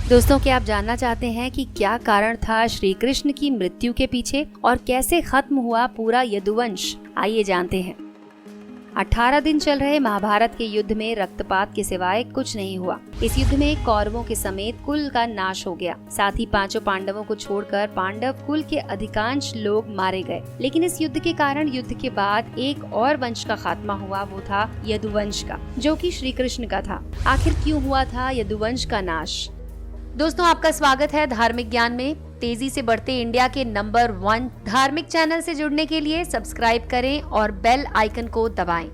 दोस्तों, क्या आप जानना चाहते हैं कि क्या कारण था श्री कृष्ण की मृत्यु के पीछे और कैसे खत्म हुआ पूरा यदुवंश? आइए जानते हैं। 18 दिन चल रहे महाभारत के युद्ध में रक्तपात के सिवाय कुछ नहीं हुआ। इस युद्ध में कौरवों के समेत कुल का नाश हो गया। साथ ही पांचों पांडवों को छोड़कर पांडव कुल के अधिकांश लोग मारे गए। लेकिन इस युद्ध के कारण युद्ध के बाद एक और वंश का खात्मा हुआ, वो था यदुवंश का, जो कि श्री कृष्ण का था। आखिर क्यों हुआ था यदुवंश का नाश? दोस्तों, आपका स्वागत है धार्मिक ज्ञान में। तेजी से बढ़ते इंडिया के नंबर 1 धार्मिक चैनल से जुड़ने के लिए सब्सक्राइब करें और बेल आइकन को दबाएं।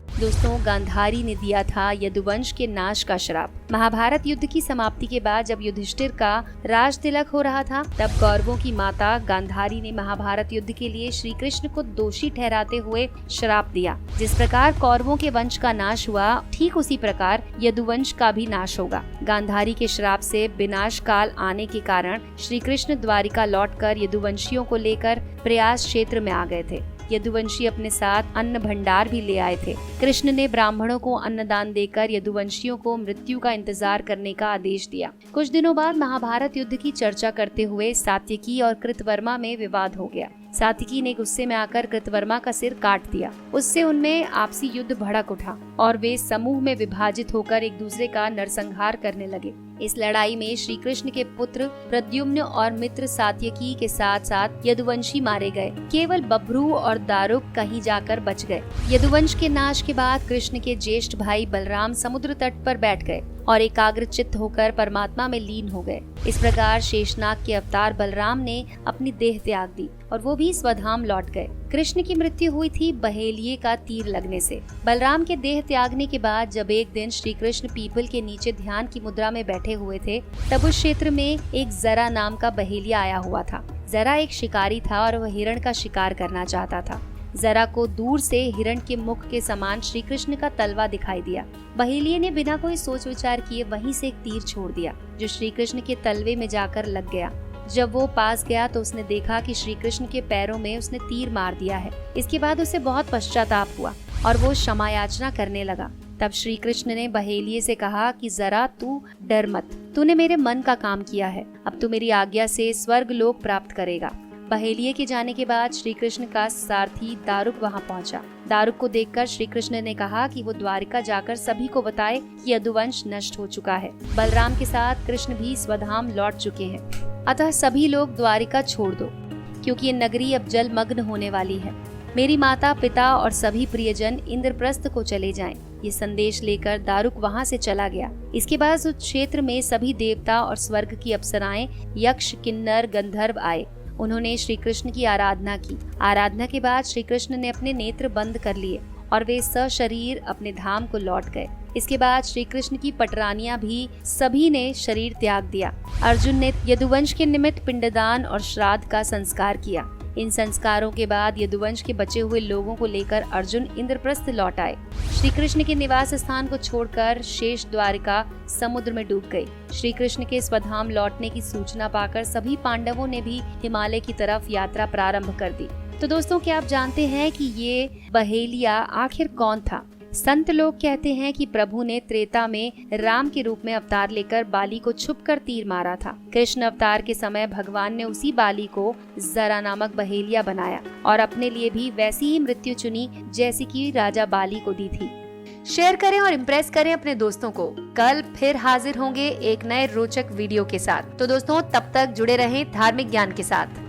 दोस्तों, गांधारी ने दिया था यदुवंश के नाश का श्राप। महाभारत युद्ध की समाप्ति के बाद जब युधिष्ठिर का राज तिलक हो रहा था, तब कौरवों की माता गांधारी ने महाभारत युद्ध के लिए श्री कृष्ण को दोषी ठहराते हुए श्राप दिया। जिस प्रकार कौरवों के वंश का नाश हुआ, ठीक उसी प्रकार यदुवंश का भी नाश होगा। गांधारी के श्राप से विनाश काल आने के कारण श्री कृष्ण द्वारिका लौटकर यदुवंशियों को लेकर प्रयास क्षेत्र में आ गए थे। यदुवंशी अपने साथ अन्न भंडार भी ले आए थे। कृष्ण ने ब्राह्मणों को अन्नदान देकर यदुवंशियों को मृत्यु का इंतजार करने का आदेश दिया। कुछ दिनों बाद महाभारत युद्ध की चर्चा करते हुए सात्यकी और कृतवर्मा में विवाद हो गया। सात्यकी ने गुस्से में आकर कृतवर्मा का सिर काट दिया। उससे उनमें आपसी युद्ध भड़क उठा और वे समूह में विभाजित होकर एक दूसरे का नरसंहार करने लगे। इस लड़ाई में श्री कृष्ण के पुत्र प्रद्युम्न और मित्र सात्यकी के साथ साथ यदुवंशी मारे गए। केवल बभ्रू और दारुक कहीं जाकर बच गए। यदुवंश के नाश के बाद कृष्ण के ज्येष्ठ भाई बलराम समुद्र तट पर बैठ गए और एकाग्रचित्त होकर परमात्मा में लीन हो गए। इस प्रकार शेषनाग के अवतार बलराम ने अपनी देह त्याग दी और वो भी स्वधाम लौट गए। कृष्ण की मृत्यु हुई थी बहेलिये का तीर लगने से। बलराम के देह त्यागने के बाद जब एक दिन श्री कृष्ण पीपल के नीचे ध्यान की मुद्रा में बैठे हुए थे, तब उस क्षेत्र में एक जरा नाम का बहेलिया आया हुआ था। जरा एक शिकारी था और वह हिरण का शिकार करना चाहता था। जरा को दूर से हिरण के मुख के समान श्री कृष्ण का तलवा दिखाई दिया। बहेलिये ने बिना कोई सोच विचार किए वहीं से एक तीर छोड़ दिया, जो श्री कृष्ण के तलवे में जाकर लग गया। जब वो पास गया तो उसने देखा कि श्री कृष्ण के पैरों में उसने तीर मार दिया है। इसके बाद उसे बहुत पश्चाताप हुआ और वो क्षमा याचना करने लगा। तब श्री कृष्ण ने बहेलिये से कहा कि जरा तू डर मत, तूने मेरे मन का काम किया है। अब तू मेरी आज्ञा से स्वर्ग लोक प्राप्त करेगा। बहेलिये के जाने के बाद श्री कृष्ण का सारथी दारुक वहां पहुंचा। दारुक को देखकर श्री कृष्ण ने कहा कि वो द्वारिका जाकर सभी को बताए कि यदुवंश नष्ट हो चुका है। बलराम के साथ कृष्ण भी स्वधाम लौट चुके हैं। अतः सभी लोग द्वारिका छोड़ दो, क्योंकि ये नगरी अब जलमग्न होने वाली है। मेरी माता, पिता और सभी प्रियजन इंद्रप्रस्थ को चले जाएं। ये संदेश लेकर दारुक वहां से चला गया। इसके बाद उस क्षेत्र में सभी देवता और स्वर्ग की अप्सराएं, यक्ष, किन्नर, गंधर्व आए। उन्होंने श्री कृष्ण की आराधना की। आराधना के बाद श्री कृष्ण ने अपने नेत्र बंद कर लिए और वे सशरीर अपने धाम को लौट गए। इसके बाद श्री कृष्ण की पटरानियां भी सभी ने शरीर त्याग दिया। अर्जुन ने यदुवंश के निमित्त पिंडदान और श्राद्ध का संस्कार किया। इन संस्कारों के बाद यदुवंश के बचे हुए लोगों को लेकर अर्जुन इंद्रप्रस्थ लौट आए। श्री कृष्ण के निवास स्थान को छोड़कर शेष द्वारिका समुद्र में डूब गई। श्री कृष्ण के स्वधाम लौटने की सूचना पाकर सभी पांडवों ने भी हिमालय की तरफ यात्रा प्रारंभ कर दी। तो दोस्तों, क्या आप जानते हैं कि ये बहेलिया आखिर कौन था? संत लोग कहते हैं कि प्रभु ने त्रेता में राम के रूप में अवतार लेकर बाली को छुपकर तीर मारा था। कृष्ण अवतार के समय भगवान ने उसी बाली को जरा नामक बहेलिया बनाया और अपने लिए भी वैसी ही मृत्यु चुनी जैसी कि राजा बाली को दी थी। शेयर करें और इम्प्रेस करें अपने दोस्तों को। कल फिर हाजिर होंगे एक नए रोचक वीडियो के साथ। तो दोस्तों, तब तक जुड़े रहें धार्मिक ज्ञान के साथ।